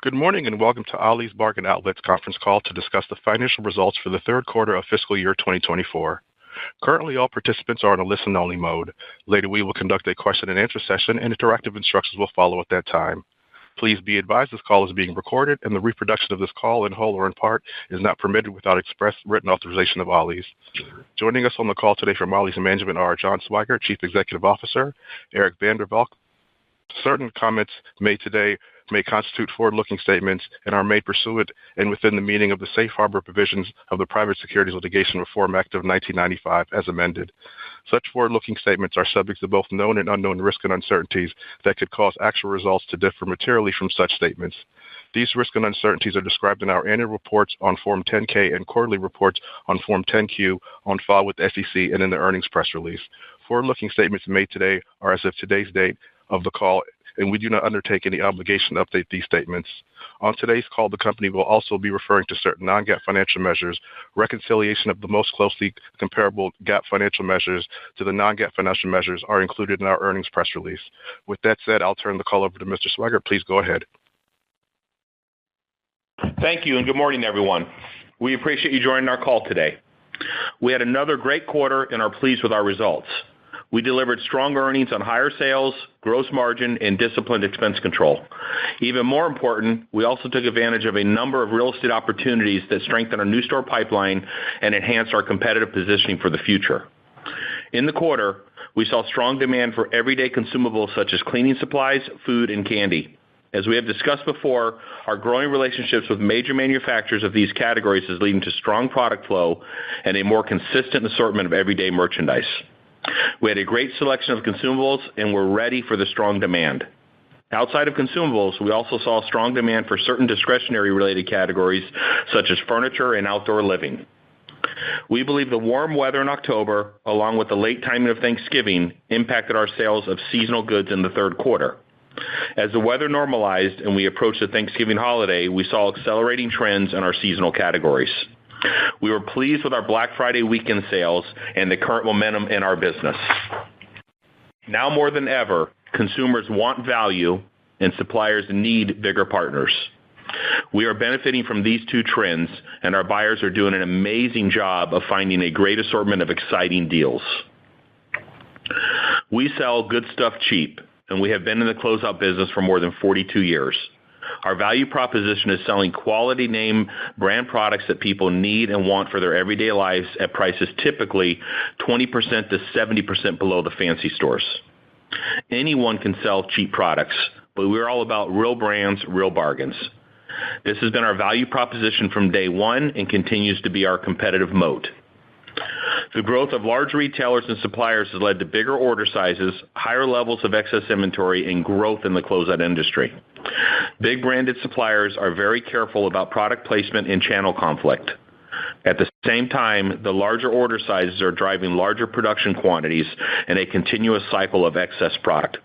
Good morning and welcome to Ollie's Bargain Outlet's conference call to discuss the financial results for the third quarter of fiscal year 2024. Currently, all participants are in a listen-only mode. Later, we will conduct a question-and-answer session, and interactive instructions will follow at that time. Please be advised this call is being recorded, and the reproduction of this call in whole or in part is not permitted without express written authorization of Ollies. Joining us on the call today from Ollie's management are John Swigert, Chief Executive Officer, Eric van der Valk. Certain comments made today may constitute forward-looking statements and are made pursuant and within the meaning of the safe harbor provisions of the Private Securities Litigation Reform Act of 1995 as amended. Such forward-looking statements are subject to both known and unknown risks and uncertainties that could cause actual results to differ materially from such statements. These risks and uncertainties are described in our annual reports on Form 10-K and quarterly reports on Form 10-Q on file with the SEC and in the earnings press release. Forward-looking statements made today are as of today's date of the call, and we do not undertake any obligation to update these statements. On today's call, the company will also be referring to certain non-GAAP financial measures. Reconciliation of the most closely comparable GAAP financial measures to the non-GAAP financial measures are included in our earnings press release. With that said, I'll turn the call over to Mr. Swigert. Please go ahead. Thank you, and good morning, everyone. We appreciate you joining our call today. We had another great quarter and are pleased with our results. We delivered strong earnings on higher sales, gross margin, and disciplined expense control. Even more important, we also took advantage of a number of real estate opportunities that strengthened our new store pipeline and enhanced our competitive positioning for the future. In the quarter, we saw strong demand for everyday consumables such as cleaning supplies, food, and candy. As we have discussed before, our growing relationships with major manufacturers of these categories is leading to strong product flow and a more consistent assortment of everyday merchandise. We had a great selection of consumables, and we're ready for the strong demand. Outside of consumables, we also saw strong demand for certain discretionary-related categories, such as furniture and outdoor living. We believe the warm weather in October, along with the late timing of Thanksgiving, impacted our sales of seasonal goods in the third quarter. As the weather normalized and we approached the Thanksgiving holiday, we saw accelerating trends in our seasonal categories. We were pleased with our Black Friday weekend sales and the current momentum in our business. Now more than ever, consumers want value and suppliers need bigger partners. We are benefiting from these two trends, and our buyers are doing an amazing job of finding a great assortment of exciting deals. We sell good stuff cheap, and we have been in the closeout business for more than 42 years. Our value proposition is selling quality name brand products that people need and want for their everyday lives at prices typically 20% to 70% below the fancy stores. Anyone can sell cheap products, but we're all about real brands, real bargains. This has been our value proposition from day one and continues to be our competitive moat. The growth of large retailers and suppliers has led to bigger order sizes, higher levels of excess inventory, and growth in the closeout industry. Big branded suppliers are very careful about product placement and channel conflict. At the same time, the larger order sizes are driving larger production quantities and a continuous cycle of excess product.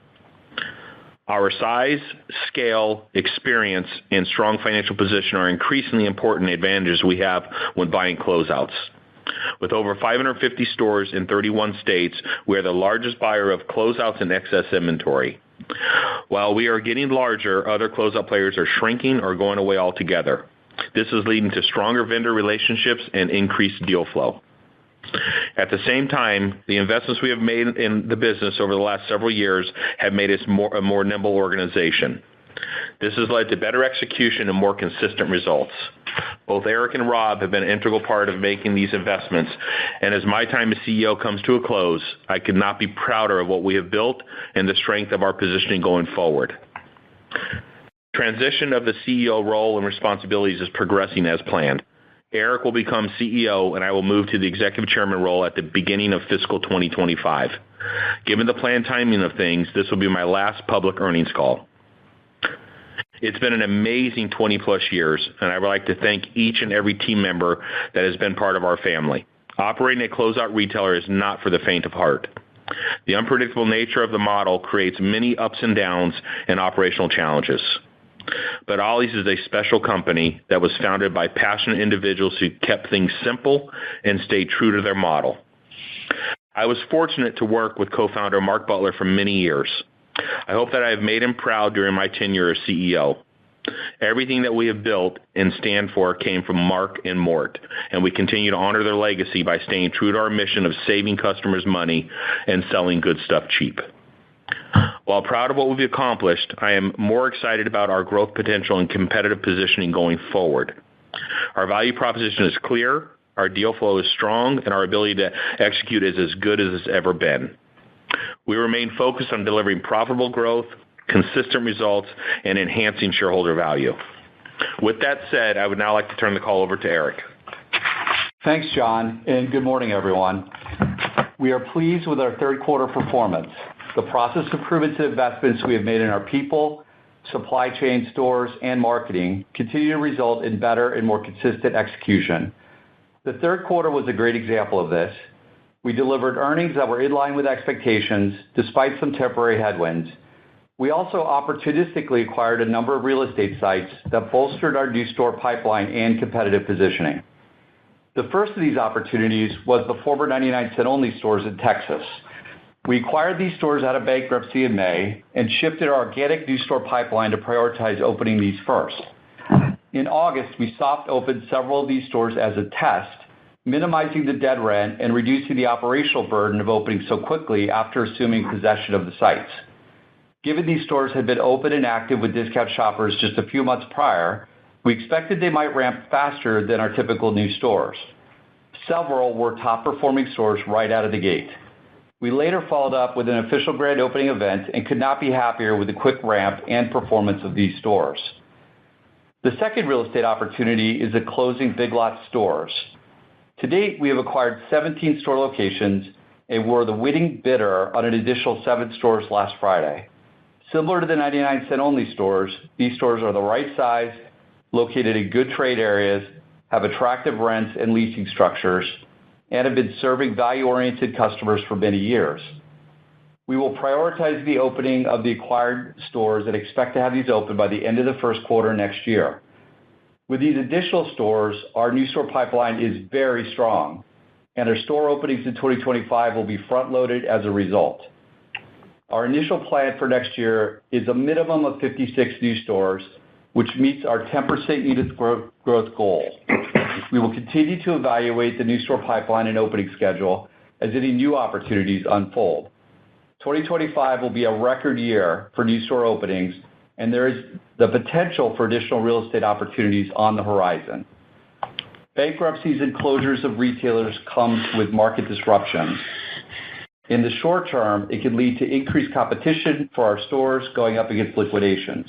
Our size, scale, experience, and strong financial position are increasingly important advantages we have when buying closeouts. With over 550 stores in 31 states, we are the largest buyer of closeouts and excess inventory. While we are getting larger, other closeout players are shrinking or going away altogether. This is leading to stronger vendor relationships and increased deal flow. At the same time, the investments we have made in the business over the last several years have made us a more nimble organization. This has led to better execution and more consistent results. Both Eric and Rob have been an integral part of making these investments, and as my time as CEO comes to a close, I could not be prouder of what we have built and the strength of our positioning going forward. Transition of the CEO role and responsibilities is progressing as planned. Eric will become CEO, and I will move to the executive chairman role at the beginning of fiscal 2025. Given the planned timing of things, this will be my last public earnings call. It's been an amazing 20-plus years, and I would like to thank each and every team member that has been part of our family. Operating a closeout retailer is not for the faint of heart. The unpredictable nature of the model creates many ups and downs and operational challenges. But Ollies is a special company that was founded by passionate individuals who kept things simple and stayed true to their model. I was fortunate to work with co-founder Mark Butler for many years. I hope that I have made him proud during my tenure as CEO. Everything that we have built and stand for came from Mark and Mort, and we continue to honor their legacy by staying true to our mission of saving customers money and selling good stuff cheap. While proud of what we've accomplished, I am more excited about our growth potential and competitive positioning going forward. Our value proposition is clear, our deal flow is strong, and our ability to execute is as good as it's ever been. We remain focused on delivering profitable growth, consistent results, and enhancing shareholder value. With that said, I would now like to turn the call over to Eric. Thanks, John, and good morning, everyone. We are pleased with our third quarter performance. The process improvements and investments we have made in our people, supply chain, stores, and marketing continue to result in better and more consistent execution. The third quarter was a great example of this. We delivered earnings that were in line with expectations despite some temporary headwinds. We also opportunistically acquired a number of real estate sites that bolstered our new store pipeline and competitive positioning. The first of these opportunities was the former 99-cent only stores in Texas. We acquired these stores out of bankruptcy in May and shifted our organic new store pipeline to prioritize opening these first. In August, we soft opened several of these stores as a test, minimizing the dead rent and reducing the operational burden of opening so quickly after assuming possession of the sites. Given these stores had been open and active with discount shoppers just a few months prior, we expected they might ramp faster than our typical new stores. Several were top-performing stores right out of the gate. We later followed up with an official grand opening event and could not be happier with the quick ramp and performance of these stores. The second real estate opportunity is the closing Big Lots stores. To date, we have acquired 17 store locations and were the winning bidder on an additional 7 stores last Friday. Similar to the 99-cent only stores, these stores are the right size, located in good trade areas, have attractive rents and leasing structures, and have been serving value-oriented customers for many years. We will prioritize the opening of the acquired stores and expect to have these open by the end of the first quarter next year. With these additional stores, our new store pipeline is very strong, and our store openings in 2025 will be front-loaded as a result. Our initial plan for next year is a minimum of 56 new stores, which meets our 10% unit growth goal. We will continue to evaluate the new store pipeline and opening schedule as any new opportunities unfold. 2025 will be a record year for new store openings, and there is the potential for additional real estate opportunities on the horizon. Bankruptcies and closures of retailers come with market disruptions. In the short term, it can lead to increased competition for our stores going up against liquidations.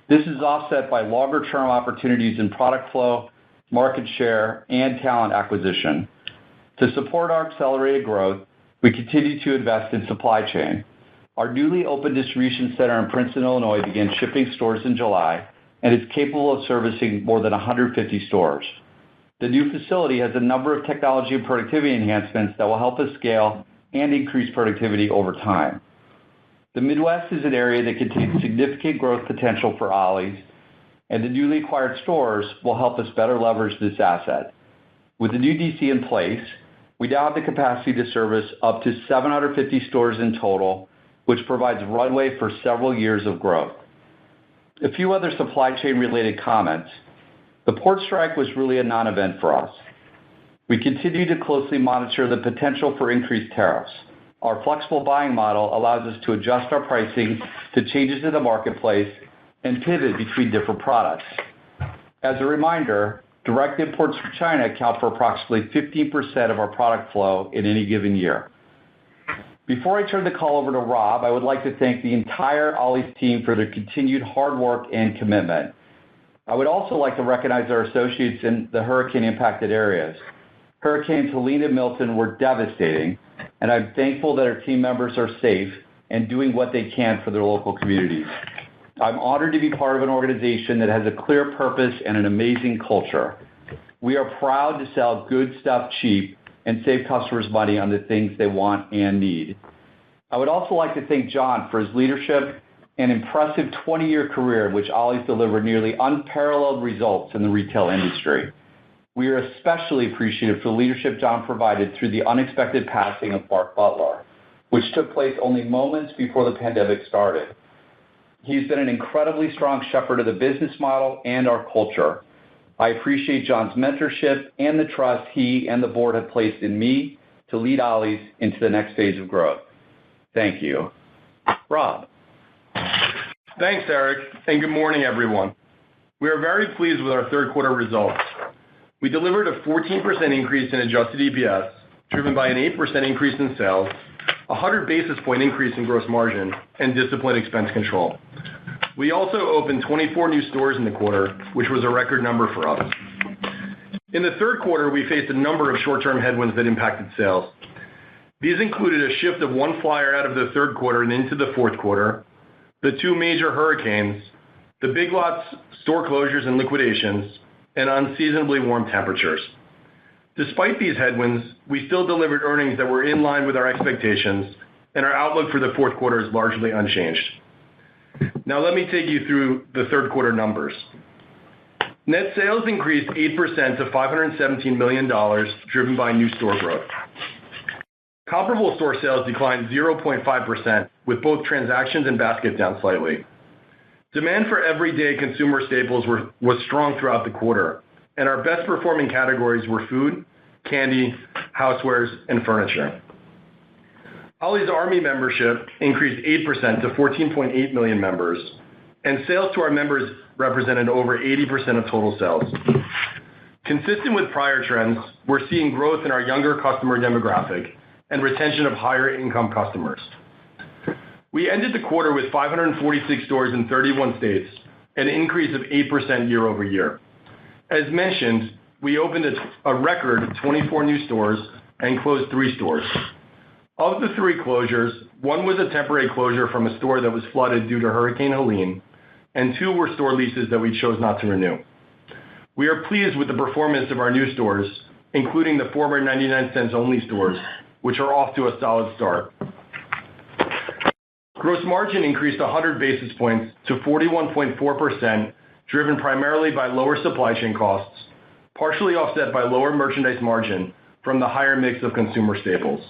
This is offset by longer-term opportunities in product flow, market share, and talent acquisition. To support our accelerated growth, we continue to invest in supply chain. Our newly opened distribution center in Princeton, Illinois, began shipping stores in July and is capable of servicing more than 150 stores. The new facility has a number of technology and productivity enhancements that will help us scale and increase productivity over time. The Midwest is an area that contains significant growth potential for Ollies, and the newly acquired stores will help us better leverage this asset. With the new DC in place, we now have the capacity to service up to 750 stores in total, which provides runway for several years of growth. A few other supply chain-related comments. The port strike was really a non-event for us. We continue to closely monitor the potential for increased tariffs. Our flexible buying model allows us to adjust our pricing to changes in the marketplace and pivot between different products. As a reminder, direct imports from China account for approximately 15% of our product flow in any given year. Before I turn the call over to Rob, I would like to thank the entire Ollies team for their continued hard work and commitment. I would also like to recognize our associates in the hurricane-impacted areas. Hurricanes Helene and Milton were devastating, and I'm thankful that our team members are safe and doing what they can for their local communities. I'm honored to be part of an organization that has a clear purpose and an amazing culture. We are proud to sell good stuff cheap and save customers money on the things they want and need. I would also like to thank John for his leadership and impressive 20-year career in which Ollies delivered nearly unparalleled results in the retail industry. We are especially appreciative for the leadership John provided through the unexpected passing of Mark Butler, which took place only moments before the pandemic started. He's been an incredibly strong shepherd of the business model and our culture. I appreciate John's mentorship and the trust he and the board have placed in me to lead Ollie's into the next phase of growth. Thank you. Rob. Thanks, Eric, and good morning, everyone. We are very pleased with our third quarter results. We delivered a 14% increase in adjusted EPS, driven by an 8% increase in sales, a 100 basis point increase in gross margin, and disciplined expense control. We also opened 24 new stores in the quarter, which was a record number for us. In the third quarter, we faced a number of short-term headwinds that impacted sales. These included a shift of one flyer out of the third quarter and into the fourth quarter, the two major hurricanes, the Big Lots store closures and liquidations, and unseasonably warm temperatures. Despite these headwinds, we still delivered earnings that were in line with our expectations, and our outlook for the fourth quarter is largely unchanged. Now let me take you through the third quarter numbers. Net sales increased 8% to $517 million, driven by new store growth. Comparable store sales declined 0.5%, with both transactions and basket down slightly. Demand for everyday consumer staples was strong throughout the quarter, and our best performing categories were food, candy, housewares, and furniture. Ollie's Army membership increased 8% to 14.8 million members, and sales to our members represented over 80% of total sales. Consistent with prior trends, we're seeing growth in our younger customer demographic and retention of higher income customers. We ended the quarter with 546 stores in 31 states, an increase of 8% year over year. As mentioned, we opened a record 24 new stores and closed 3 stores. Of the 3 closures, 1 was a temporary closure from a store that was flooded due to Hurricane Helene, and 2 were store leases that we chose not to renew. We are pleased with the performance of our new stores, including the former 99 cents only stores, which are off to a solid start. Gross margin increased 100 basis points to 41.4%, driven primarily by lower supply chain costs, partially offset by lower merchandise margin from the higher mix of consumer staples.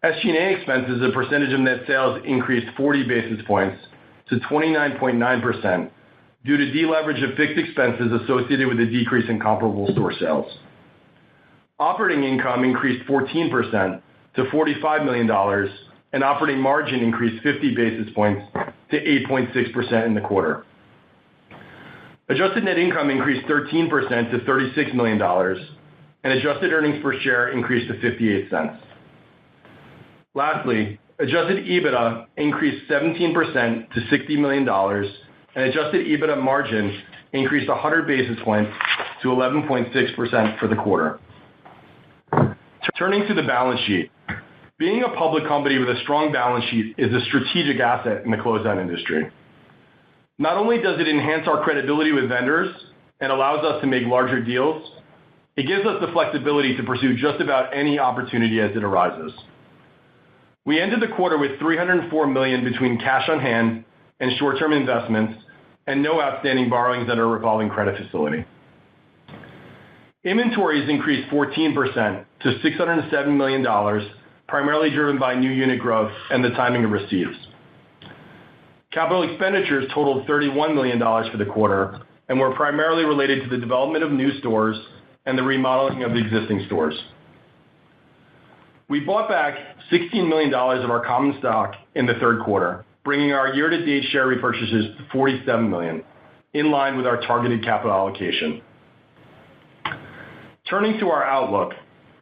SG&A expenses as a percentage of net sales increased 40 basis points to 29.9% due to deleverage of fixed expenses associated with a decrease in comparable store sales. Operating income increased 14% to $45 million, and operating margin increased 50 basis points to 8.6% in the quarter. Adjusted net income increased 13% to $36 million, and adjusted earnings per share increased to 58 cents. Lastly, adjusted EBITDA increased 17% to $60 million, and adjusted EBITDA margin increased 100 basis points to 11.6% for the quarter. Turning to the balance sheet. Being a public company with a strong balance sheet is a strategic asset in the closeout industry. Not only does it enhance our credibility with vendors and allows us to make larger deals, it gives us the flexibility to pursue just about any opportunity as it arises. We ended the quarter with $304 million between cash on hand and short-term investments, and no outstanding borrowings at our revolving credit facility. Inventories increased 14% to $607 million, primarily driven by new unit growth and the timing of receipts. Capital expenditures totaled $31 million for the quarter and were primarily related to the development of new stores and the remodeling of the existing stores. We bought back $16 million of our common stock in the third quarter, bringing our year-to-date share repurchases to $47 million, in line with our targeted capital allocation. Turning to our outlook,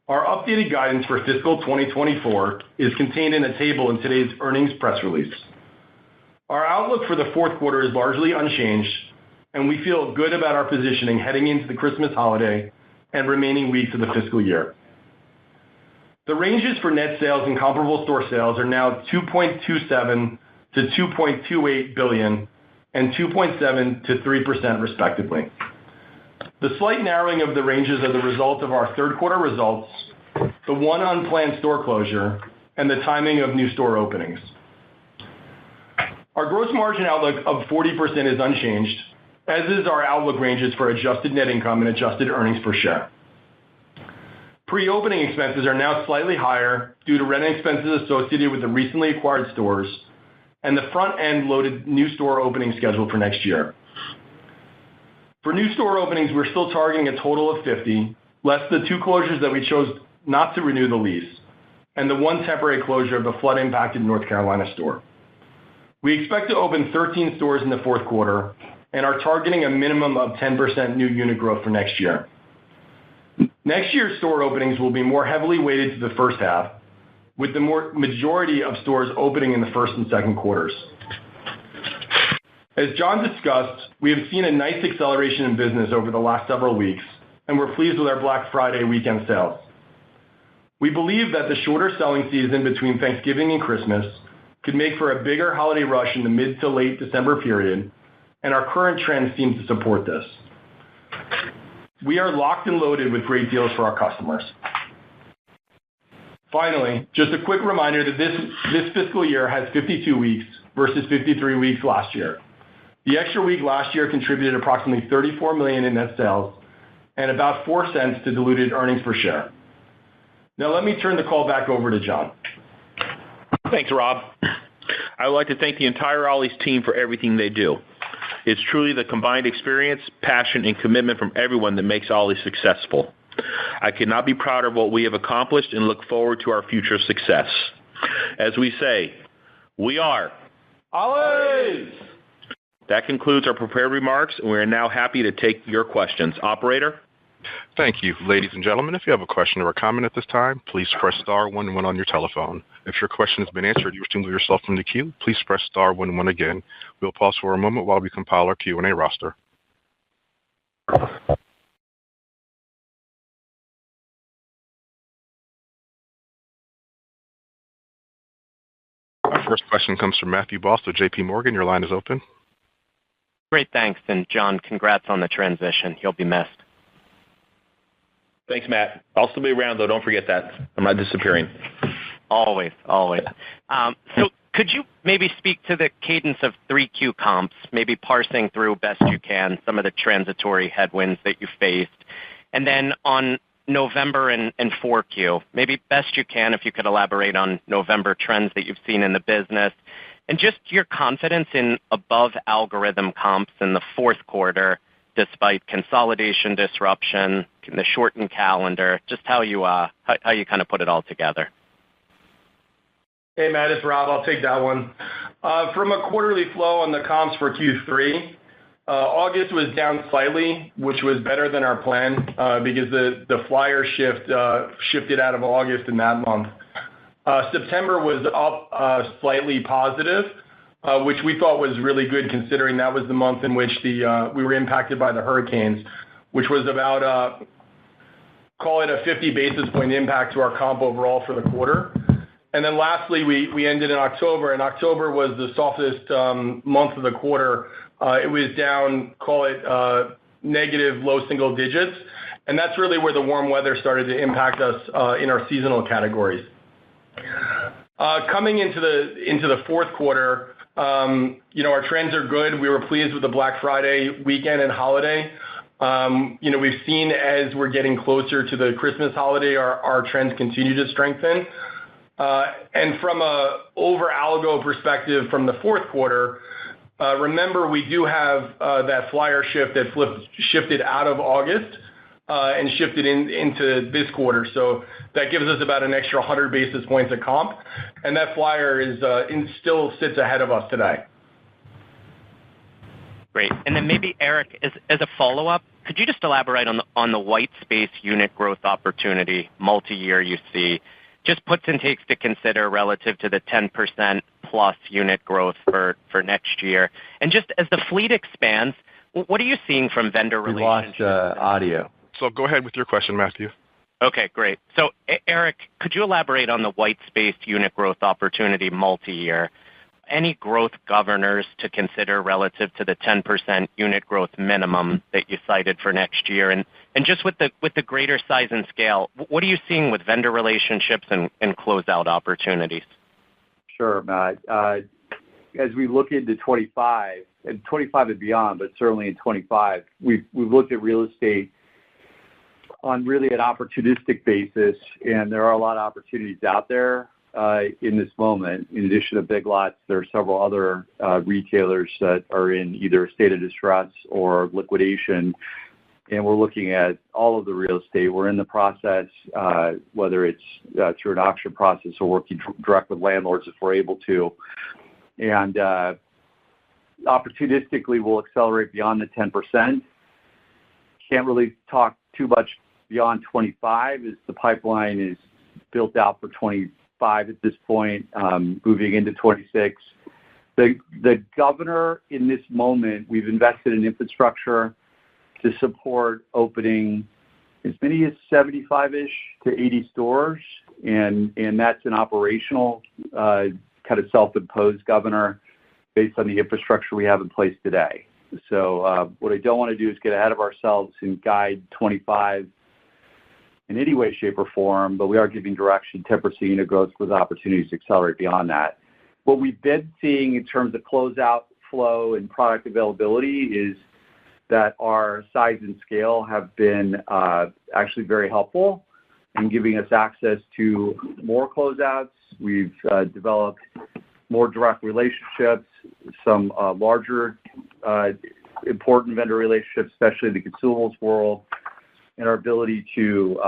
our updated guidance for fiscal 2024 is contained in a table in today's earnings press release. Our outlook for the fourth quarter is largely unchanged, and we feel good about our positioning heading into the Christmas holiday and remaining weeks of the fiscal year. The ranges for net sales and comparable store sales are now $2.27 to $2.28 billion and 2.7 to 3% respectively. The slight narrowing of the ranges are the result of our third quarter results, the one unplanned store closure, and the timing of new store openings. Our gross margin outlook of 40% is unchanged, as is our outlook ranges for adjusted net income and adjusted earnings per share. Pre-opening expenses are now slightly higher due to rent expenses associated with the recently acquired stores and the front-end loaded new store opening schedule for next year. For new store openings, we're still targeting a total of 50, less the 2 closures that we chose not to renew the lease, and the 1 temporary closure of the flood-impacted North Carolina store. We expect to open 13 stores in the fourth quarter and are targeting a minimum of 10% new unit growth for next year. Next year's store openings will be more heavily weighted to the first half, with the majority of stores opening in the first and second quarters. As John discussed, we have seen a nice acceleration in business over the last several weeks, and we're pleased with our Black Friday weekend sales. We believe that the shorter selling season between Thanksgiving and Christmas could make for a bigger holiday rush in the mid to late December period, and our current trends seem to support this. We are locked and loaded with great deals for our customers. Finally, just a quick reminder that this fiscal year has 52 weeks versus 53 weeks last year. The extra week last year contributed approximately $34 million in net sales and about 4 cents to diluted earnings per share. Now let me turn the call back over to John. Thanks, Rob. I would like to thank the entire Ollies team for everything they do. It's truly the combined experience, passion, and commitment from everyone that makes Ollie successful. I could not be prouder of what we have accomplished and look forward to our future success. As we say, we are Ollies! That concludes our prepared remarks, and we are now happy to take your questions. Operator? Thank you. Ladies and gentlemen, if you have a question or a comment at this time, please press star 11 on your telephone. If your question has been answered, you wish to move yourself from the queue, please press star 11 again. We'll pause for a moment while we compile our Q&A roster. Our first question comes from Matthew Boss with J.P. Morgan. Your line is open. Great, thanks. And John, congrats on the transition. You'll be missed. Thanks, Matt. I'll still be around, though. Don't forget that. I'm not disappearing. Always, always. So could you maybe speak to the cadence of 3Q comps, maybe parsing through best you can some of the transitory headwinds that you faced? And then on November and 4Q, maybe best you can if you could elaborate on November trends that you've seen in the business and just your confidence in above algorithm comps in the fourth quarter despite consolidation disruption, the shortened calendar, just how you kind of put it all together. Hey, Matt, it's Rob. I'll take that one. From a quarterly flow on the comps for Q3, August was down slightly, which was better than our plan because the flyer shifted out of August in that month. September was up slightly positive, which we thought was really good considering that was the month in which we were impacted by the hurricanes, which was about, call it a 50 basis point impact to our comp overall for the quarter. And then lastly, we ended in October, and October was the softest month of the quarter. It was down, call it negative low single digits, and that's really where the warm weather started to impact us in our seasonal categories. Coming into the fourth quarter, our trends are good. We were pleased with the Black Friday weekend and holiday. We've seen as we're getting closer to the Christmas holiday, our trends continue to strengthen. And from a over-algo perspective from the fourth quarter, remember we do have that flyer shift that shifted out of August and shifted into this quarter. So that gives us about an extra 100 basis points of comp, and that flyer still sits ahead of us today. Great. And then maybe, Eric, as a follow-up, could you just elaborate on the white space unit growth opportunity multi-year you see? Just puts and takes to consider relative to the 10% plus unit growth for next year. And just as the fleet expands, what are you seeing from vendor relationships? We lost audio. So go ahead with your question, Matthew. Okay, great. So, Eric, could you elaborate on the white space unit growth opportunity multi-year? Any growth governors to consider relative to the 10% unit growth minimum that you cited for next year? And just with the greater size and scale, what are you seeing with vendor relationships and closeout opportunities? Sure, Matt. As we look into 25 and beyond, but certainly in 25, we've looked at real estate on really an opportunistic basis, and there are a lot of opportunities out there in this moment. In addition to Big Lots, there are several other retailers that are in either a state of distress or liquidation, and we're looking at all of the real estate. We're in the process, whether it's through an auction process or working direct with landlords if we're able to. And opportunistically, we'll accelerate beyond the 10%. Can't really talk too much beyond 25 as the pipeline is built out for 25 at this point, moving into 26. The governor in this moment, we've invested in infrastructure to support opening as many as 75-ish to 80 stores, and that's an operational kind of self-imposed governor based on the infrastructure we have in place today. So what I don't want to do is get ahead of ourselves and guide 25 in any way, shape, or form, but we are giving direction, 10% unit growth with opportunities to accelerate beyond that. What we've been seeing in terms of closeout flow and product availability is that our size and scale have been actually very helpful in giving us access to more closeouts. We've developed more direct relationships, some larger important vendor relationships, especially in the consumables world, and our ability to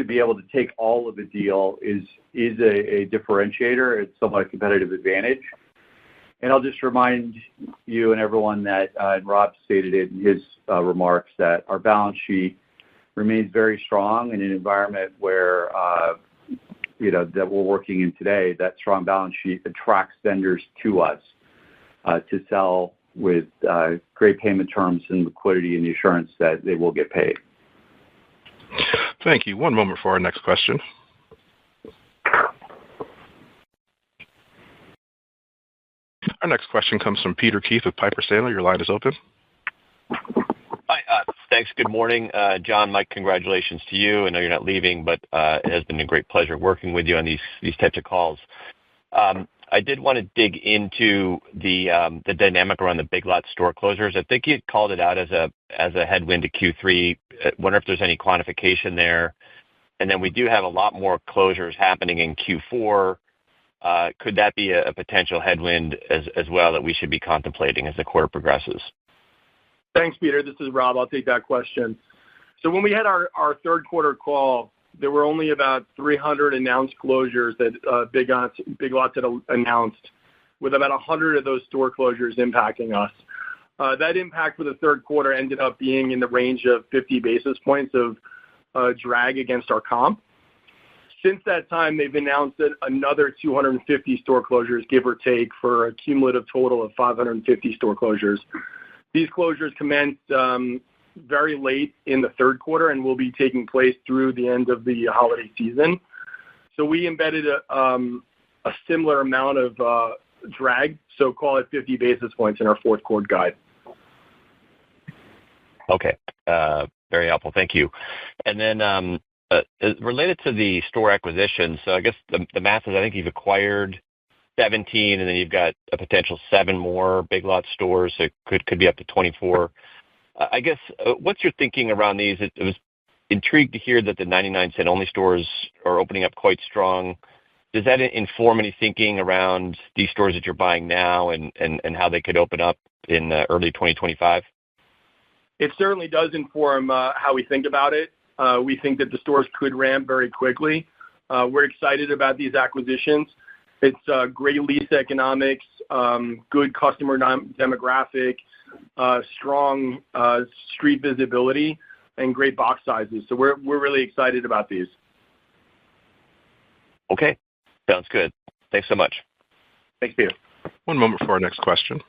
be able to take all of the deal is a differentiator. It's somewhat a competitive advantage. And I'll just remind you and everyone that, and Rob stated it in his remarks, that our balance sheet remains very strong in an environment where, that we're working in today. That strong balance sheet attracts vendors to us to sell with great payment terms and liquidity and the assurance that they will get paid. Thank you. One moment for our next question. Our next question comes from Peter Keith with Piper Sandler. Your line is open. Hi. Thanks. Good morning. John, Mike, congratulations to you. I know you're not leaving, but it has been a great pleasure working with you on these types of calls. I did want to dig into the dynamic around the Big Lots store closures. I think you called it out as a headwind to Q3. I wonder if there's any quantification there. And then we do have a lot more closures happening in Q4. Could that be a potential headwind as well that we should be contemplating as the quarter progresses? Thanks, Peter. This is Rob. I'll take that question. So when we had our third quarter call, there were only about 300 announced closures that Big Lots had announced, with about 100 of those store closures impacting us. That impact for the third quarter ended up being in the range of 50 basis points of drag against our comp. Since that time, they've announced that another 250 store closures, give or take, for a cumulative total of 550 store closures. These closures commenced very late in the third quarter and will be taking place through the end of the holiday season. So we embedded a similar amount of drag, so call it 50 basis points in our fourth quarter guide. Okay. Very helpful. Thank you. And then related to the store acquisition, so I guess the math is I think you've acquired 17, and then you've got a potential 7 more Big Lots stores, so it could be up to 24. I guess, what's your thinking around these? It was intrigued to hear that the 99-cent only stores are opening up quite strong. Does that inform any thinking around these stores that you're buying now and how they could open up in early 2025? It certainly does inform how we think about it. We think that the stores could ramp very quickly. We're excited about these acquisitions. It's great lease economics, good customer demographic, strong street visibility, and great box sizes. So we're really excited about these. Okay. Sounds good. Thanks so much. Thanks, Peter. One moment for our next question.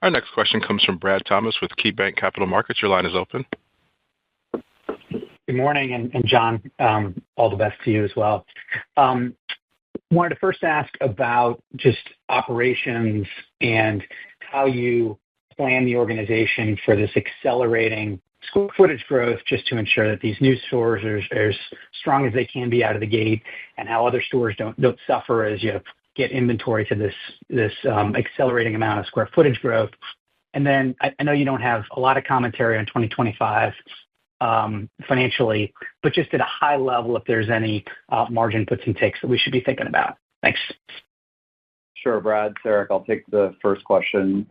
Our next question comes from Brad Thomas with KeyBanc Capital Markets. Your line is open. Good morning, and John, all the best to you as well. Wanted to first ask about just operations and how you plan the organization for this accelerating square footage growth, just to ensure that these new stores are as strong as they can be out of the gate, and how other stores don't suffer as you get inventory to this accelerating amount of square footage growth. And then I know you don't have a lot of commentary on 2025, financially, but just at a high level, if there's any margin puts and takes that we should be thinking about. Thanks. Sure, Brad. It's Eric. I'll take the first question.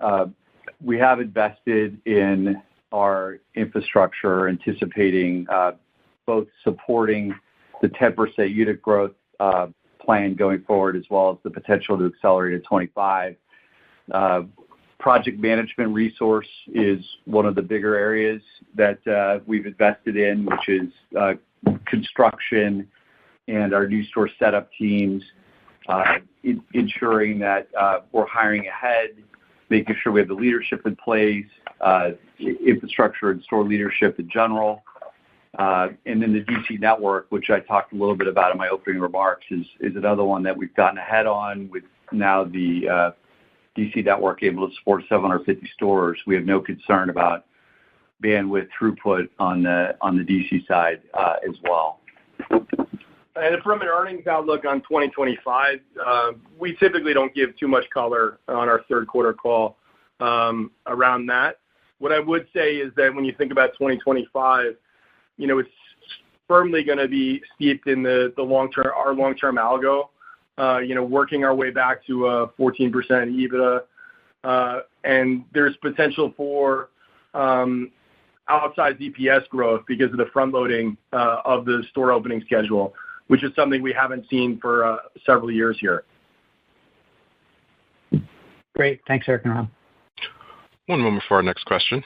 We have invested in our infrastructure, anticipating both supporting the 10% unit growth plan going forward, as well as the potential to accelerate at 25. Project management resource is one of the bigger areas that we've invested in, which is construction and our new store setup teams, ensuring that we're hiring ahead, making sure we have the leadership in place, infrastructure and store leadership in general. And then the DC network, which I talked a little bit about in my opening remarks, is another one that we've gotten ahead on with now the DC network able to support 750 stores. We have no concern about bandwidth throughput on the DC side as well. And from an earnings outlook on 2025, we typically don't give too much color on our third quarter call around that. What I would say is that when you think about 2025, it's firmly going to be steeped in the our long-term algo, working our way back to a 14% EBITDA. And there's potential for outsized EPS growth because of the front loading of the store opening schedule, which is something we haven't seen for several years here. Great. Thanks, Eric and Rob. One moment for our next question.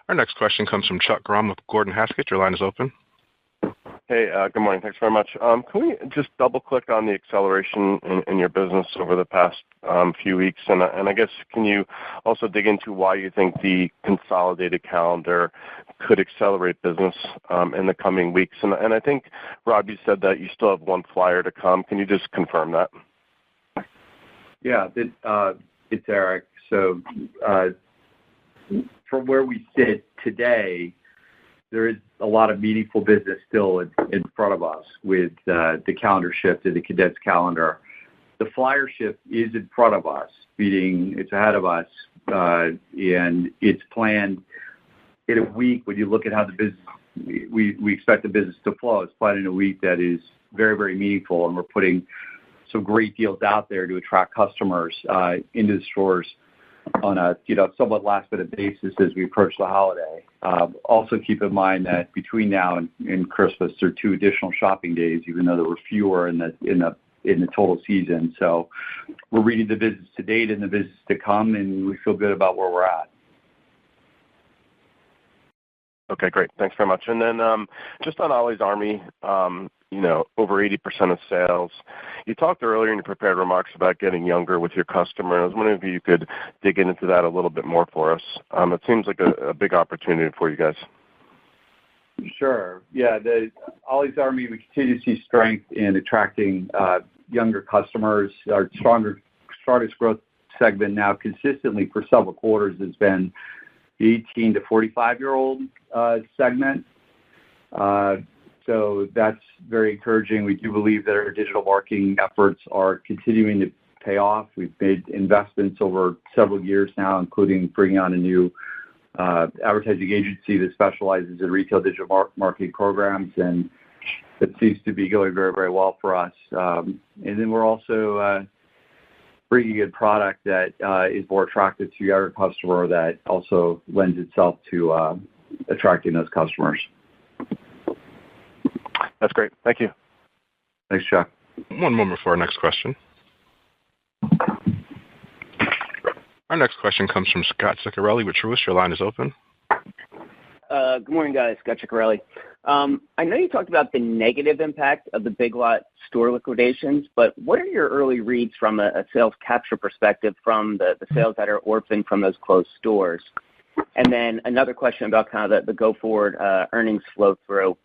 Our next question comes from Chuck Grom with Gordon Haskett. Your line is open. Hey, good morning. Thanks very much. Can we just double-click on the acceleration in your business over the past few weeks? And I guess, can you also dig into why you think the consolidated calendar could accelerate business in the coming weeks? And I think, Rob, you said that you still have one flyer to come. Can you just confirm that? Yeah, it's Eric. So from where we sit today, there is a lot of meaningful business still in front of us with the calendar shift and the condensed calendar. The flyer shift is in front of us, meaning it's ahead of us, and it's planned in a week. When you look at how the business, we expect the business to flow. It's planned in a week that is very, very meaningful, and we're putting some great deals out there to attract customers into the stores on a somewhat last-minute basis as we approach the holiday. Also keep in mind that between now and Christmas, there are 2 additional shopping days, even though there were fewer in the total season. So we're reading the business to date and the business to come, and we feel good about where we're at. Okay, great. Thanks very much. And then just on Ollie's Army, over 80% of sales. You talked earlier in your prepared remarks about getting younger with your customer. I was wondering if you could dig into that a little bit more for us. It seems like a big opportunity for you guys. Sure. Yeah, the Ollie's Army, we continue to see strength in attracting younger customers. Our strongest growth segment now consistently for several quarters has been the 18 to 45-year-old segment. So that's very encouraging. We do believe that our digital marketing efforts are continuing to pay off. We've made investments over several years now, including bringing on a new advertising agency that specializes in retail digital marketing programs, and that seems to be going very, very well for us. And then we're also bringing in product that is more attractive to your customer that also lends itself to attracting those customers. That's great. Thank you. Thanks, Chuck. One moment for our next question. Our next question comes from Scott Ciccarelli with Truist. Your line is open. Good morning, guys. Scott Ciccarelli. I know you talked about the negative impact of the Big Lot store liquidations, but what are your early reads from a sales capture perspective from the sales that are orphaned from those closed stores? And then another question about kind of the go-forward earnings flow through.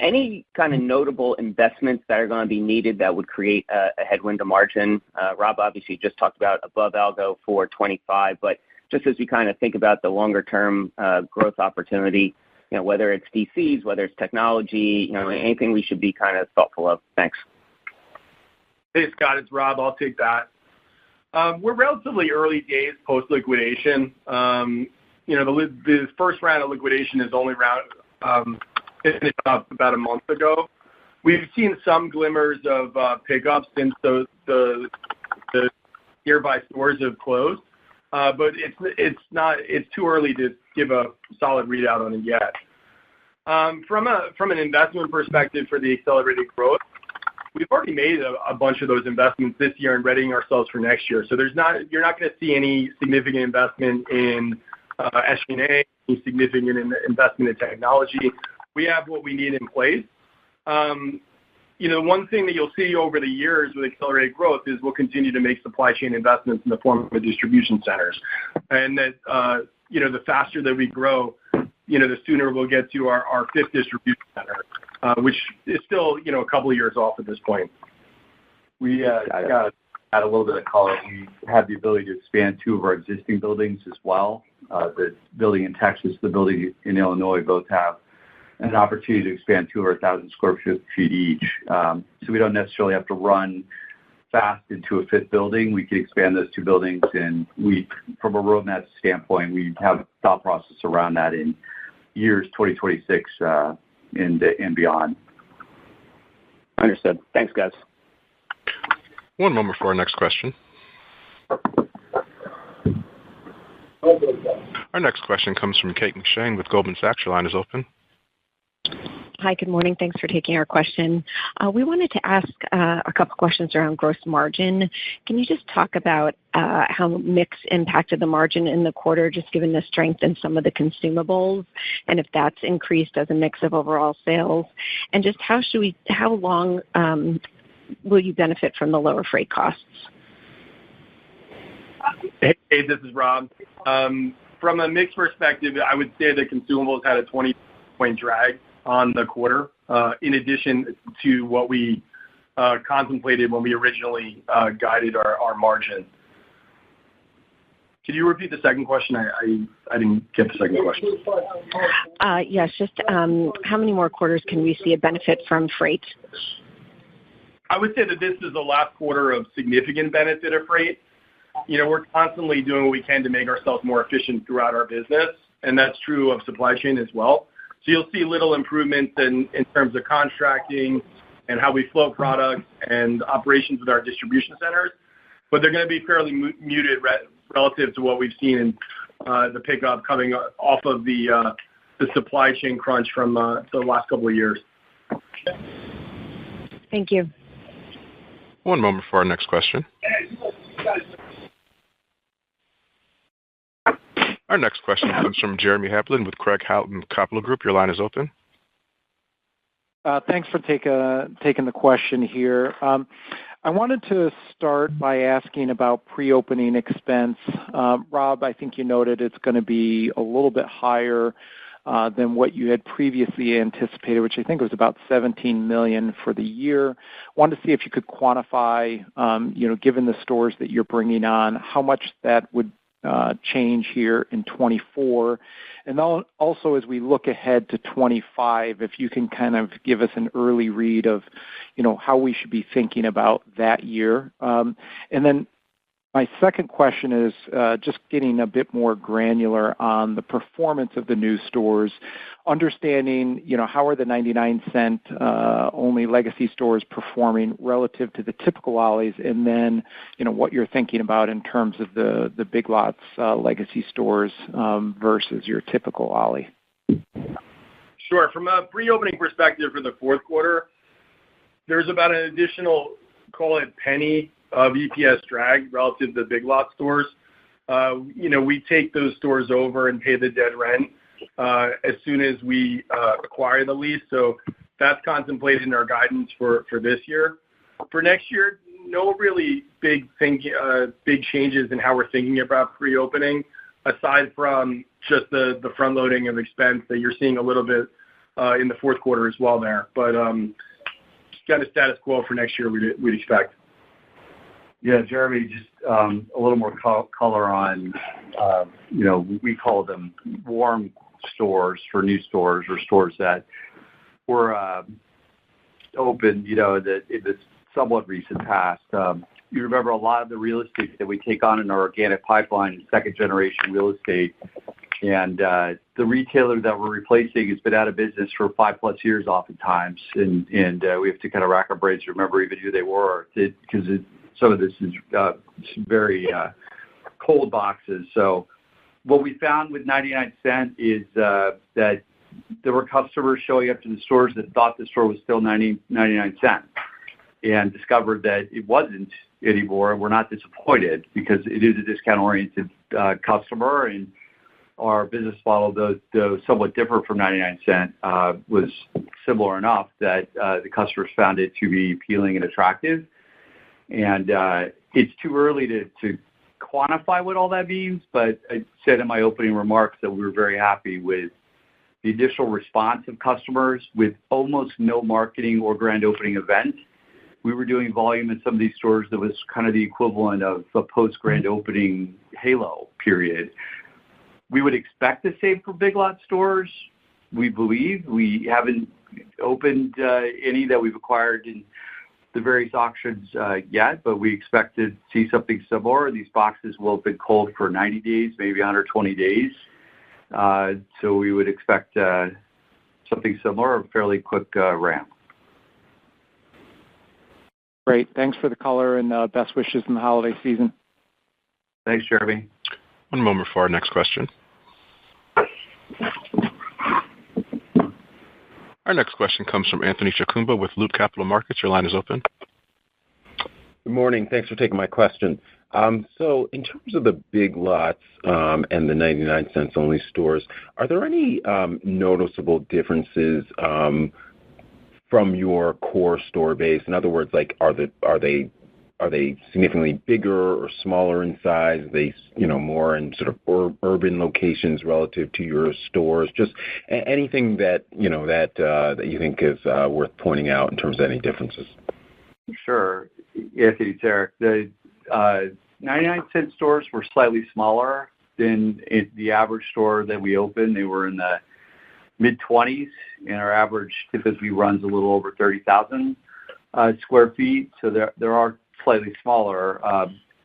Any kind of notable investments that are going to be needed that would create a headwind to margin? Rob obviously just talked about above algo for 25, but just as we kind of think about the longer-term growth opportunity, whether it's DCs, whether it's technology, anything we should be kind of thoughtful of. Thanks. Hey, Scott, it's Rob. I'll take that. We're relatively early days post-liquidation. the first round of liquidation is only finished up about a month ago. We've seen some glimmers of pickup since the nearby stores have closed, but it's too early to give a solid readout on it yet. From an investment perspective for the accelerated growth, we've already made a bunch of those investments this year and readying ourselves for next year. So you're not going to see any significant investment in SG&A, any significant investment in technology. We have what we need in place. One thing that you'll see over the years with accelerated growth is we'll continue to make supply chain investments in the form of distribution centers. And that, the faster that we grow, the sooner we'll get to our fifth distribution center, which is still, a couple of years off at this point. We got to add a little bit of color. We have the ability to expand two of our existing buildings as well. The building in Texas, the building in Illinois, both have an opportunity to expand 200,000 square feet each. So we don't necessarily have to run fast into a fifth building. We can expand those two buildings, and from a roadmap standpoint, we have a thought process around that in years 2026 and beyond. Understood. Thanks, guys. One moment for our next question. Our next question comes from Kate McShane with Goldman Sachs. Your line is open. Hi, good morning. Thanks for taking our question. We wanted to ask a couple questions around gross margin. Can you just talk about how mix impacted the margin in the quarter, just given the strength in some of the consumables, and if that's increased as a mix of overall sales? And just how long will you benefit from the lower freight costs? Hey, this is Rob. From a mix perspective, I would say the consumables had a 20-point drag on the quarter, in addition to what we contemplated when we originally guided our margin. Could you repeat the second question? I didn't get the second question. Yes, just how many more quarters can we see a benefit from freight? I would say that this is the last quarter of significant benefit of freight. We're constantly doing what we can to make ourselves more efficient throughout our business, and that's true of supply chain as well. So you'll see little improvements in terms of contracting and how we flow products and operations with our distribution centers, but they're going to be fairly muted relative to what we've seen in the pickup coming off of the supply chain crunch from the last couple of years. Thank you. One moment for our next question. Our next question comes from Jeremy Hamblin with Craig-Hallum Capital Group. Your line is open. Thanks for taking the question here. I wanted to start by asking about pre-opening expense. Rob, I think you noted it's going to be a little bit higher than what you had previously anticipated, which I think was about $17 million for the year. Wanted to see if you could quantify, given the stores that you're bringing on, how much that would change here in 24. And also, as we look ahead to 25, if you can kind of give us an early read of, how we should be thinking about that year. And then my second question is just getting a bit more granular on the performance of the new stores, understanding, how are the 99-cent only legacy stores performing relative to the typical Ollies, and then, what you're thinking about in terms of the Big Lots legacy stores versus your typical Ollie. Sure. From a pre-opening perspective for the fourth quarter, there's about an additional, call it penny, of EPS drag relative to the Big Lots stores. We take those stores over and pay the dead rent as soon as we acquire the lease. So that's contemplated in our guidance for this year. For next year, no really big changes in how we're thinking about pre-opening, aside from just the front loading of expense that you're seeing a little bit in the fourth quarter as well there. But kind of status quo for next year we'd expect. Yeah, Jeremy, just a little more color on, we call them warm stores for new stores or stores that were open, in the somewhat recent past. You remember a lot of the real estate that we take on in our organic pipeline and second-generation real estate And the retailer that we're replacing has been out of business for 5+ years oftentimes, and we have to kind of rack our brains to remember even who they were, because some of this is some very cold boxes. So what we found with 99 Cent is that there were customers showing up to the stores that thought the store was still 99 cents and discovered that it wasn't anymore. We're not disappointed because it is a discount-oriented customer, and our business model, though somewhat different from 99 Cent, was similar enough that the customers found it to be appealing and attractive. And it's too early to quantify what all that means, but I said in my opening remarks that we were very happy with the initial response of customers with almost no marketing or grand opening event. We were doing volume in some of these stores that was kind of the equivalent of a post-grand opening halo period. We would expect the same for Big Lots stores. We believe we haven't opened any that we've acquired in the various auctions yet, but we expect to see something similar. These boxes will have been cold for 90 days, maybe 120 days. So we would expect something similar, a fairly quick ramp. Great. Thanks for the color and best wishes in the holiday season. Thanks, Jeremy. One moment for our next question. Our next question comes from Anthony Chukumba with Loop Capital Markets. Your line is open. Good morning. Thanks for taking my question. So in terms of the Big Lots and the 99 cents only stores, are there any noticeable differences from your core store base? In other words, like are they significantly bigger or smaller in size? Are they more in sort of urban locations relative to your stores? Just anything that that you think is worth pointing out in terms of any differences. Sure. Anthony, it's Eric. The 99 Cent stores were slightly smaller than the average store that we opened. They were in the mid-20s, and our average typically runs a little over 30,000 square feet. So there are slightly smaller.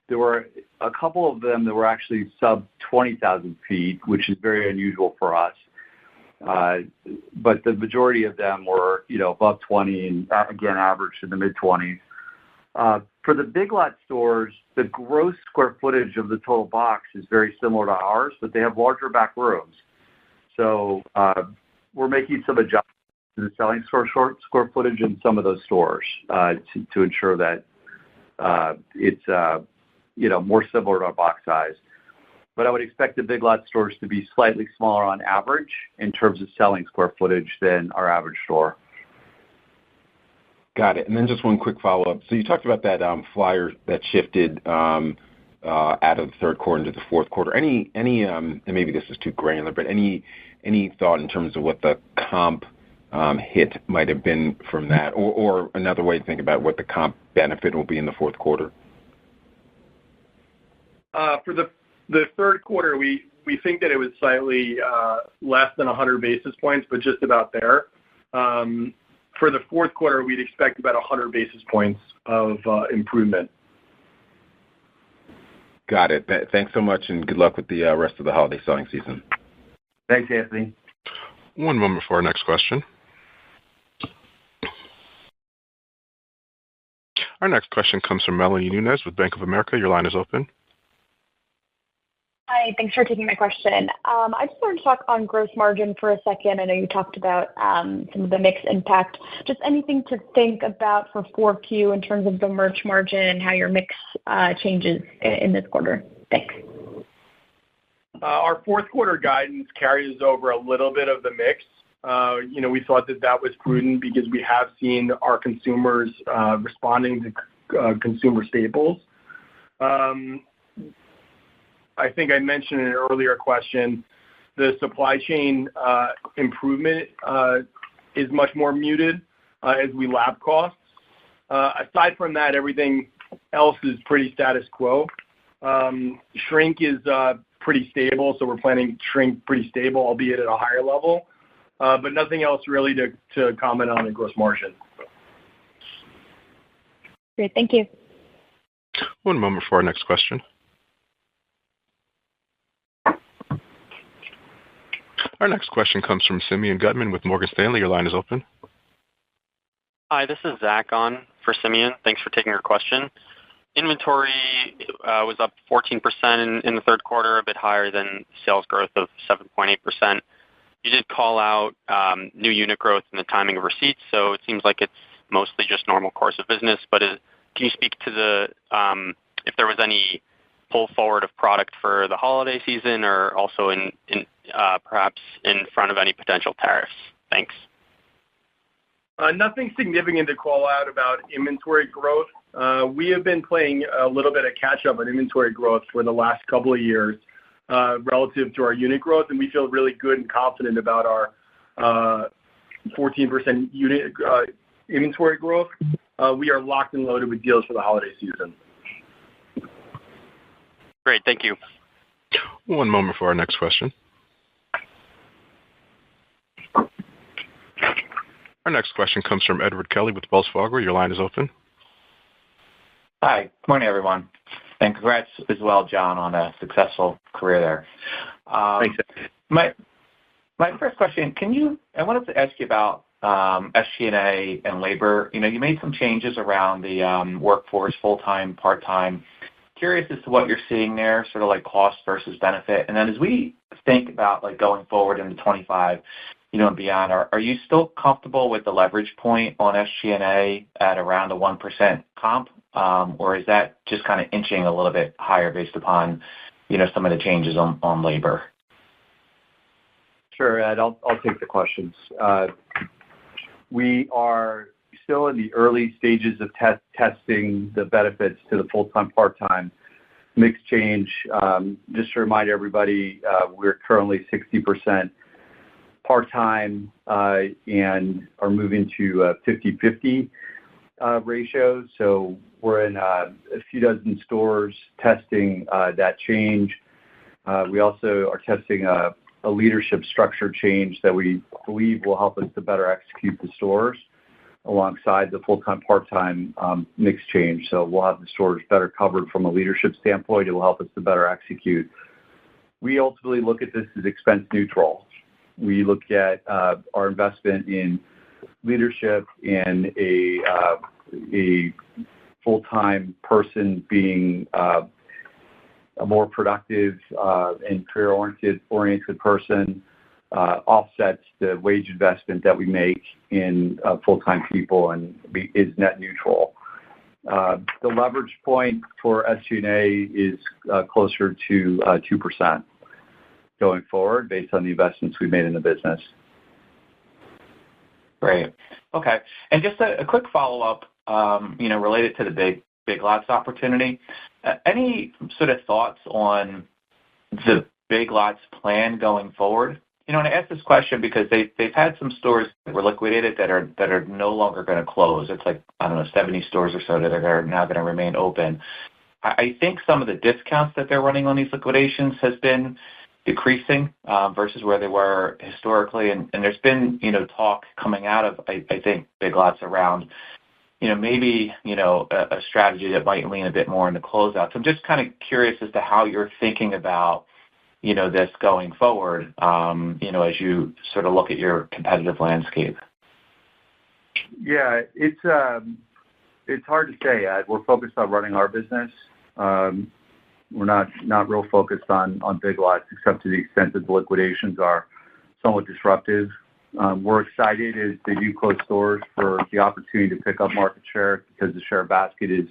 There were a couple of them that were actually sub 20,000 feet, which is very unusual for us. But the majority of them were, above 20 and again, averaged in the mid-20s. For the Big Lots stores, the gross square footage of the total box is very similar to ours, but they have larger back rooms. So we're making some adjustments to the selling square footage in some of those stores to ensure that it's more similar to our box size. But I would expect the Big Lots stores to be slightly smaller on average in terms of selling square footage than our average store. Got it. And then just one quick follow-up. So you talked about that flyer that shifted out of the third quarter into the fourth quarter. Any and maybe this is too granular, but any thought in terms of what the comp hit might have been from that, or another way to think about what the comp benefit will be in the fourth quarter? For the third quarter, we think that it was slightly less than 100 basis points, but just about there. For the fourth quarter, we'd expect about 100 basis points of improvement. Got it. Thanks so much, and good luck with the rest of the holiday selling season. Thanks, Anthony. One moment for our next question. Our next question comes from Melanie Nunez with Bank of America. Your line is open. Hi, thanks for taking my question. I just wanted to talk on gross margin for a second. I know you talked about some of the mix impact. Just anything to think about for 4Q in terms of the merch margin and how your mix changes in this quarter? Thanks. Our fourth quarter guidance carries over a little bit of the mix. We thought that was prudent because we have seen our consumers responding to consumer staples. I think I mentioned in an earlier question, the supply chain improvement is much more muted as we lap costs. Aside from that, everything else is pretty status quo. Shrink is pretty stable, so we're planning shrink pretty stable, albeit at a higher level. But nothing else really to comment on in gross margin. Great. Thank you. One moment for our next question. Our next question comes from Simeon Gutman with Morgan Stanley. Your line is open. Hi, this is Zach on for Simeon. Thanks for taking our question. Inventory was up 14% in the third quarter, a bit higher than sales growth of 7.8%. You did call out new unit growth and the timing of receipts, so it seems like it's mostly just normal course of business. But can you speak to if there was any pull forward of product for the holiday season, or also in perhaps in front of any potential tariffs? Thanks. Nothing significant to call out about inventory growth. We have been playing a little bit of catch-up on inventory growth for the last couple of years relative to our unit growth, and we feel really good and confident about our 14% unit inventory growth. We are locked and loaded with deals for the holiday season. Great. Thank you. One moment for our next question. Our next question comes from Edward Kelly with Wells Fargo. Your line is open. Hi. Good morning, everyone. And congrats as well, John, on a successful career there. Thanks. My first question, I wanted to ask you about SG&A and labor. You made some changes around the workforce, full-time, part-time. Curious as to what you're seeing there, sort of like cost versus benefit. And then as we think about going forward into 25, and beyond, are you still comfortable with the leverage point on SG&A at around a 1% comp, or is that just kind of inching a little bit higher based upon some of the changes on labor? Sure, Ed. I'll take the questions. We are still in the early stages of testing the benefits to the full-time, part-time mix change. Just to remind everybody, we're currently 60% part-time and are moving to a 50-50 ratio. So we're in a few dozen stores testing that change. We also are testing a leadership structure change that we believe will help us to better execute the stores alongside the full-time, part-time mix change. So we'll have the stores better covered from a leadership standpoint. It will help us to better execute. We ultimately look at this as expense neutral. We look at our investment in leadership and a full-time person being a more productive and career-oriented person offsets the wage investment that we make in full-time people and is net neutral. The leverage point for SG&A is closer to 2% going forward based on the investments we've made in the business. Great. Okay. And just a quick follow-up, related to the Big Lots opportunity. Any sort of thoughts on the Big Lots plan going forward? And I ask this question because they've had some stores that were liquidated that are no longer going to close. It's like, 70 stores or so that are now going to remain open. I think some of the discounts that they're running on these liquidations has been decreasing versus where they were historically. And there's been, talk coming out of, I think, Big Lots around, maybe, a strategy that might lean a bit more into closeouts. I'm just kind of curious as to how you're thinking about, this going forward, as you sort of look at your competitive landscape. Yeah, it's hard to say, Ed. We're focused on running our business. We're not real focused on Big Lots, except to the extent that the liquidations are somewhat disruptive. We're excited as they do close stores for the opportunity to pick up market share because the share basket is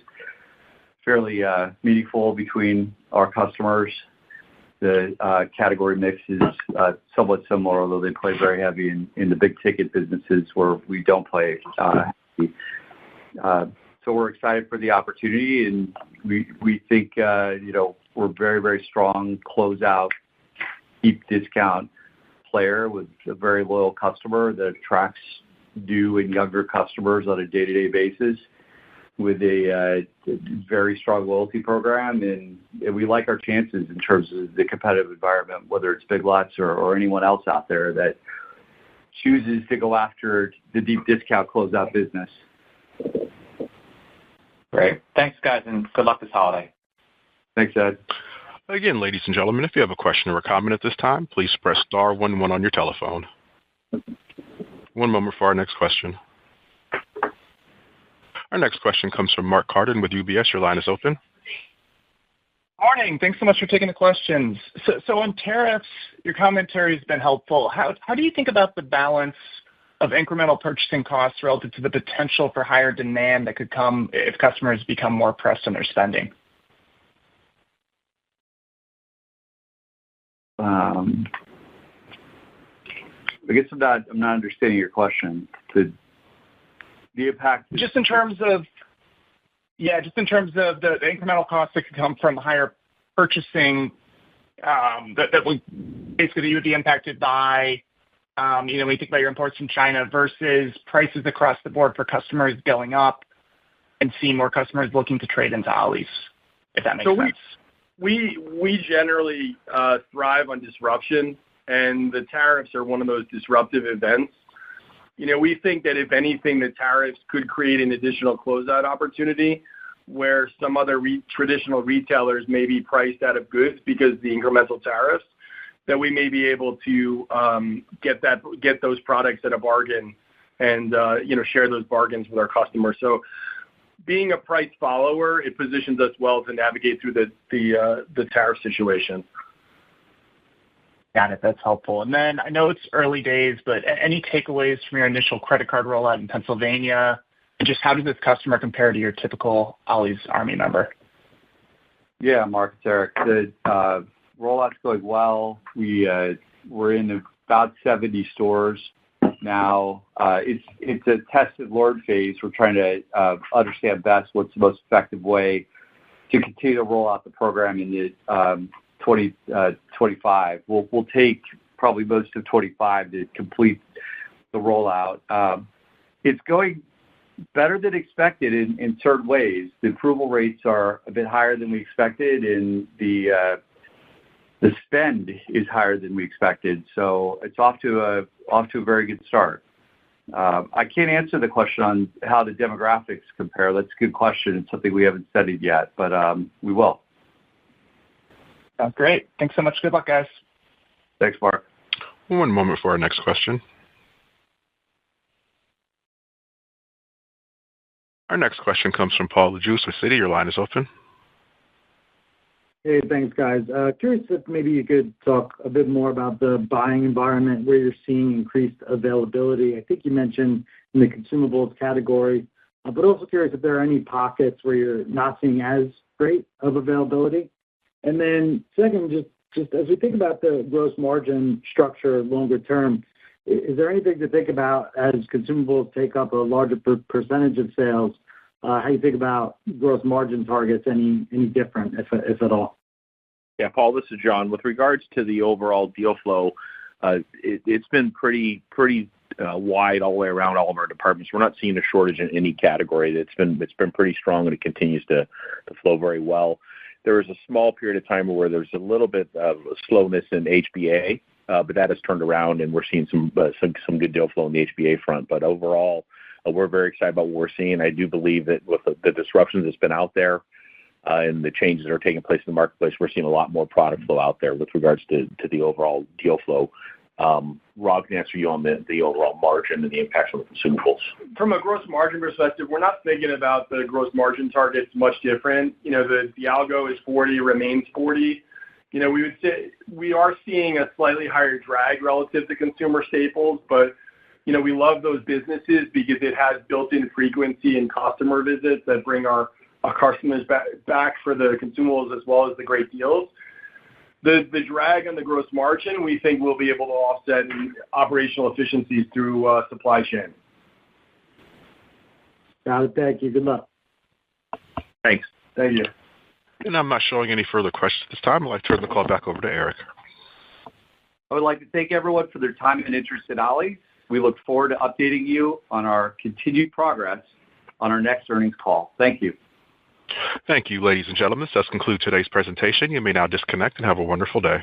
fairly meaningful between our customers. The category mix is somewhat similar, although they play very heavy in the big ticket businesses where we don't play heavy. So we're excited for the opportunity, and we think we're very, very strong closeout, deep discount player with a very loyal customer that attracts new and younger customers on a day-to-day basis with a very strong loyalty program. And we like our chances in terms of the competitive environment, whether it's Big Lots or anyone else out there that chooses to go after the deep discount closeout business. Great. Thanks, guys, and good luck this holiday. Thanks, Ed. Again, ladies and gentlemen, if you have a question or a comment at this time, please press star 11 on your telephone. One moment for our next question. Our next question comes from Mark Carden with UBS. Your line is open. Morning. Thanks so much for taking the questions. So on tariffs, your commentary has been helpful. How do you think about the balance of incremental purchasing costs relative to the potential for higher demand that could come if customers become more pressed on their spending? I guess I'm not understanding your question. The impact. Just in terms of the incremental costs that could come from higher purchasing, that would basically you would be impacted by, when you think about your imports from China versus prices across the board for customers going up and seeing more customers looking to trade into Ollies, if that makes sense. We generally thrive on disruption, and the tariffs are one of those disruptive events. We think that if anything, the tariffs could create an additional closeout opportunity where some other traditional retailers may be priced out of goods because of the incremental tariffs, that we may be able to get those products at a bargain and share those bargains with our customers. So being a price follower, it positions us well to navigate through the tariff situation. Got it. That's helpful. And then I know it's early days, but any takeaways from your initial credit card rollout in Pennsylvania? And just how does this customer compare to your typical Ollie's Army member? Yeah, Mark, it's Eric. The rollout's going well. We're in about 70 stores now. It's a test and learn phase. We're trying to understand best what's the most effective way to continue to roll out the program in the 2025. We'll take probably most of 25 to complete the rollout. It's going better than expected in certain ways. The approval rates are a bit higher than we expected, and the spend is higher than we expected. So it's off to a very good start. I can't answer the question on how the demographics compare. That's a good question. It's something we haven't studied yet, but we will. Sounds great. Thanks so much. Good luck, guys. Thanks, Mark. One moment for our next question. Our next question comes from Paul Lejuez with Citi. Your line is open. Hey, thanks, guys. Curious if maybe you could talk a bit more about the buying environment where you're seeing increased availability. I think you mentioned in the consumables category, but also curious if there are any pockets where you're not seeing as great of availability. And then second, just as we think about the gross margin structure longer term, is there anything to think about as consumables take up a larger percentage of sales? How you think about gross margin targets, any different, if at all? Yeah, Paul, this is John. With regards to the overall deal flow, it's been pretty wide all the way around all of our departments. We're not seeing a shortage in any category. It's been pretty strong, and it continues to flow very well. There was a small period of time where there's a little bit of slowness in HBA, but that has turned around, and we're seeing some good deal flow on the HBA front. But overall, we're very excited about what we're seeing. I do believe that with the disruptions that's been out there and the changes that are taking place in the marketplace, we're seeing a lot more product flow out there with regards to the overall deal flow. Rob can answer you on the overall margin and the impacts on the consumables. From a gross margin perspective, we're not thinking about the gross margin targets much different. The algo is 40, remains 40. We would say we are seeing a slightly higher drag relative to consumer staples, but we love those businesses because it has built-in frequency and customer visits that bring our customers back for the consumables as well as the great deals. The drag on the gross margin, we think we'll be able to offset in operational efficiencies through supply chain. Got it. Thank you. Good luck. Thanks. Thank you. And I'm not showing any further questions at this time. I'd like to turn the call back over to Eric. I would like to thank everyone for their time and interest in Ollie. We look forward to updating you on our continued progress on our next earnings call. Thank you. Thank you, ladies and gentlemen. This does conclude today's presentation. You may now disconnect and have a wonderful day.